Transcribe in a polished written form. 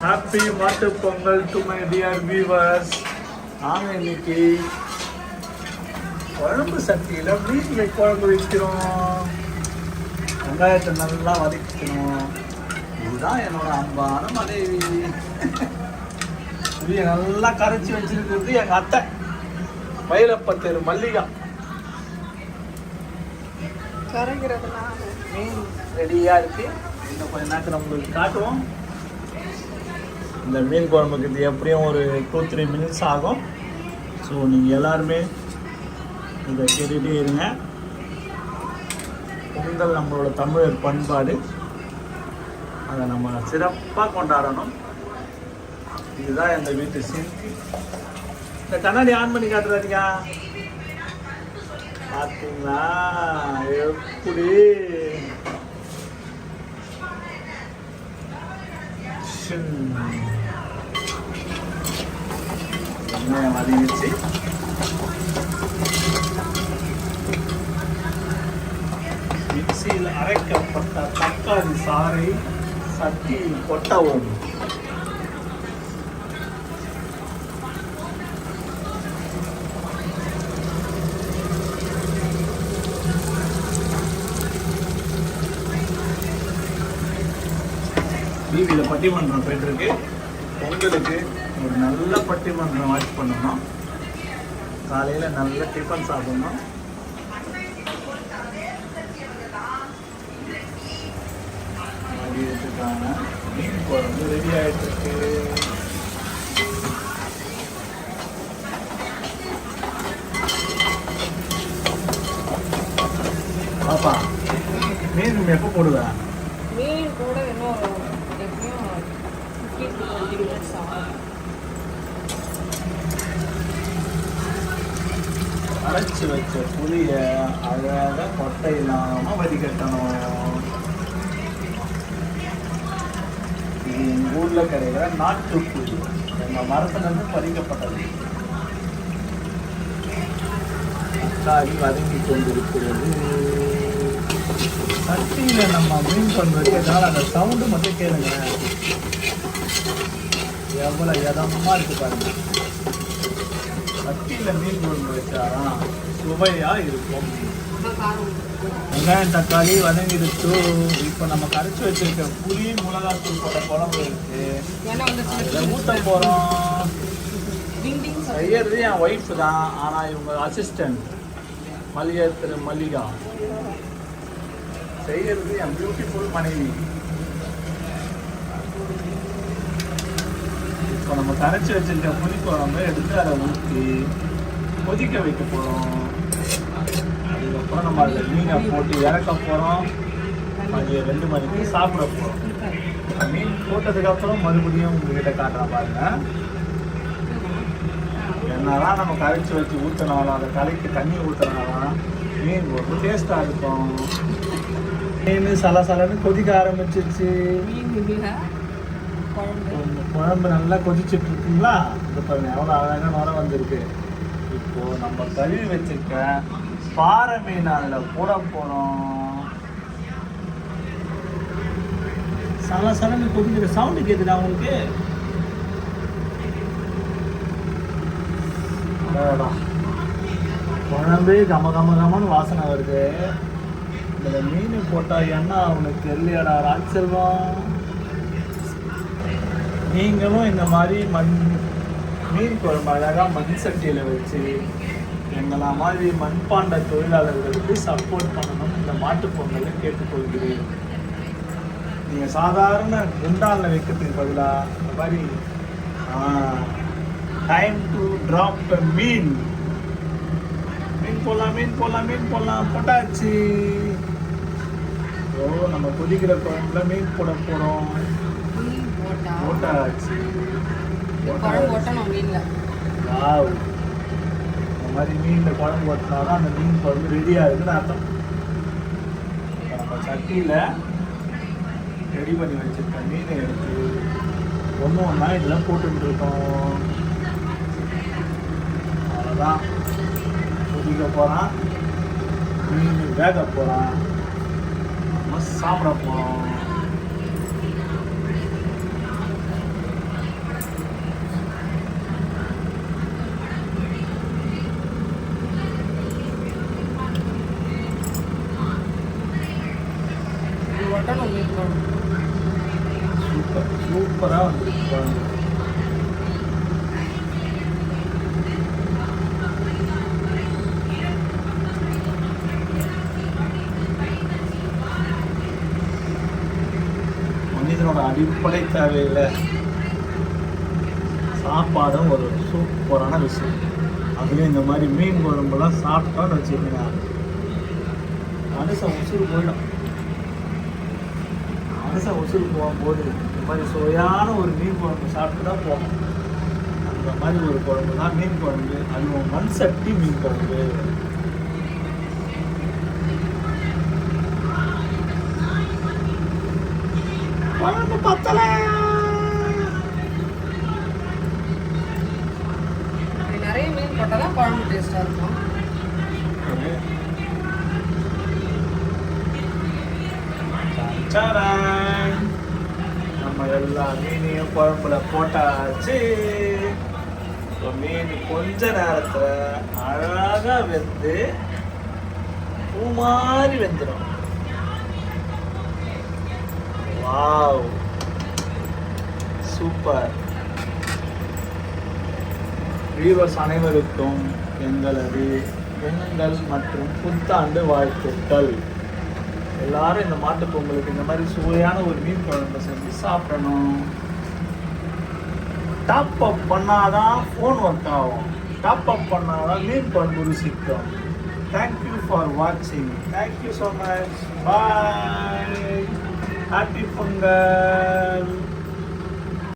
Happy மாட்டு Pongal to my dear viewers. நாங்கள் இன்னைக்கு குழம்பு சட்டியில் மீன் குழம்பு வைக்கிறோம். வெங்காயத்தை நல்லா வதக்கணும். இதுதான் என்னோட அன்பான மனைவி. இது நல்லா கரைச்சி வச்சிருக்கிறது எங்கள் அத்தை மயிலப்பத்தேரு மல்லிகா. மீன் ரெடியாக இருக்கு. இன்னும் கொஞ்ச நேரத்தில் உங்களுக்கு காட்டுவோம். இந்த மீன் குழம்புக்கு இது எப்படியும் ஒரு 2-3 மினிட்ஸ் ஆகும். ஸோ நீங்கள் எல்லாருமே இதை கேட்டுகிட்டே இருங்க. பொங்கல் நம்மளோட தமிழர் பண்பாடு, அதை நம்ம சிறப்பாக கொண்டாடணும். இதுதான் எங்கள் வீட்டு சிந்தி. இந்த கண்ணாடி ஆன் பண்ணி காட்டுறாருங்க. பார்த்தீங்களா எப்படி வெங்காயம் வதங்கிச்சு. மிக்சியில் அரைக்கப்பட்ட தக்காளி சாறை சட்டியில் கொட்டவும். டிவியில் பட்டிமன்றம் போயிட்டுருக்கு. பொங்கலுக்கு ஒரு நல்ல பட்டிமன்றம் வாட்ச் பண்ணணும். காலையில் நல்ல டிஃபன் சாப்பிடணும். மதியத்துக்கான மீன் குழம்பு ரெடி ஆகிட்டுருக்கு. பாப்பா மீன் எப்போ போடுவேன்? மீன் கூட இன்னும் எப்படியும் 15-20 minutes ஆகும். அரைச்சி வச்ச புளியை அழகாக கொட்டை இல்லாமல் வடிகட்டணும். இது எங்கள் ஊரில் கிடைக்கிற நாட்டு புளி, எங்கள் மரத்துலேருந்து பறிக்கப்பட்டது. தக்காளி வதங்கி கொண்டிருக்கிறது. சட்டியில் நம்ம மீன் குழம்பு வைக்கிறதுனால அந்த சவுண்டு மட்டும் கேளுங்க. எவ்வளோ இதமாக இருக்கு பாருங்க. சட்டியில் மீன் குழம்பு வச்சாதான் சுவையாக இருக்கும். வெங்காயம் தக்காளி வதங்கிடுச்சு. இப்போ நம்ம கரைச்சி வச்சிருக்க புளி மிளகாத்தூள் போட்ட குழம்பு இருக்கு. அதில் ஊற்ற போகிறோம். செய்யறது என் ஒய்ஃப் தான், ஆனால் இவங்க அசிஸ்டன்ட் மல்லிகா. செய்யறது என் பியூட்டிஃபுல் மனைவி. இப்போ நம்ம கரைச்சி வச்சிருக்க புளி குழம்பு எடுத்து அதை ஊற்றி கொதிக்க வைக்க போகிறோம். அதுக்கப்புறம் நம்ம அதில் மீனை போட்டு இறக்க போகிறோம். மதியம் 2 மணிக்கு சாப்பிட போகிறோம். மீன் போட்டதுக்கப்புறம் மறுபடியும் உங்ககிட்ட காட்டுறேன் பாருங்க. என்னதான் நம்ம கரைச்சி வச்சு ஊற்றினாலும் அந்த கலைக்கு தண்ணி ஊற்றினாலும் மீன் ரொம்ப டேஸ்ட்டாக இருக்கும். மீன் சலசலன்னு கொதிக்க ஆரம்பிச்சிருச்சு. குழம்பு நல்லா கொதிச்சுட்டு இருக்குங்களா? இந்த பாருங்க எவ்வளோ அழகாக நுர வந்திருக்கு. இப்போ நம்ம கழுவி வச்சிருக்க பாறை மீன் அதில் போட போகிறோம். சலசலன்னு கொதிக்கிற சவுண்டு கேட்குதா உங்களுக்கு? குழம்பு கமன்னு வாசனை வருது. இதில் மீன் போட்டால் என்ன அவனுக்கு தெரியலையாடா ராஜ்செல்வம். நீங்களும் இந்த மாதிரி மீன் குழம்பு அழகாக மண் சட்டியில் வச்சு எங்களை மாதிரி மண்பாண்ட தொழிலாளர்களுக்கு சப்போர்ட் பண்ணணும். இந்த மாட்டுப் பொங்கலை கேட்டுக்கொள்கிறேன். நீங்கள் சாதாரண குண்டானில் வைக்கிறதுக்கு பதிலாக இந்த மாதிரி டைம் டு ட்ராப் மீன் போடலாம். போட்டாச்சு. நம்ம கொதிக்கிற குழம்புல மீன் போட போகிறோம். போட்டாச்சு. இந்த மாதிரி மீனில் குழம்பு ஓட்டினாதான் அந்த மீன் குழம்பு ரெடியாக இருக்குன்னு அர்த்தம். நம்ம சட்டியில் ரெடி பண்ணி வச்சுருக்க மீனை எடுத்து ஒன்றா இதெல்லாம் போட்டுருக்கோம். அவ்வளோதான். கொதிக்க போகிறான். மீன் வேக போகிறான். நம்ம சாப்பிட போகிறோம். சூப்பராக வந்துருக்கு குழம்பு. மனிதனோட அடிப்படை தேவையில் சாப்பாடும் ஒரு சூப்பரான விஷயம். அதுலேயும் இந்த மாதிரி மீன் குழம்புலாம் சாப்பிட்டோன்னு வச்சுக்கோங்க, மனுஷன் உசுறு போயிடும். மனுஷன் உசுறு போகும்போது இந்த மாதிரி சுவையான ஒரு மீன் குழம்பு சாப்பிட்டு தான் போகும். அந்த மாதிரி ஒரு குழம்பு தான் மீன் குழம்பு, அதுவும் மண் சட்டி மீன் குழம்பு. குழம்பு பத்தல. நிறைய மீன் போட்டால் தான் குழம்பு டேஸ்ட்டாக இருக்கும். நம்ம எல்லா மீனையும் குழம்புல போட்டாச்சு. இப்போ மீன் கொஞ்ச நேரத்தில் அழகாக வெந்து பூ மாதிரி வெந்துடும். Wow, super. வியூவர்ஸ் அனைவருக்கும் எங்களது பொங்கல் மற்றும் புத்தாண்டு வாழ்த்துக்கள். எல்லாரும் இந்த மாட்டுப் பொங்கலுக்கு இந்த மாதிரி சுவையான ஒரு மீன் குழம்பு செஞ்சு சாப்பிடணும். டாப் அப் பண்ணாதான் ஃபோன் ஒர்க் ஆகும், டாப் அப் பண்ணாதான் மீன் குழம்பு ருசிக்கும். தேங்க்யூ ஃபார் வாட்சிங். Thank you so much. Bye. Happy Pongal.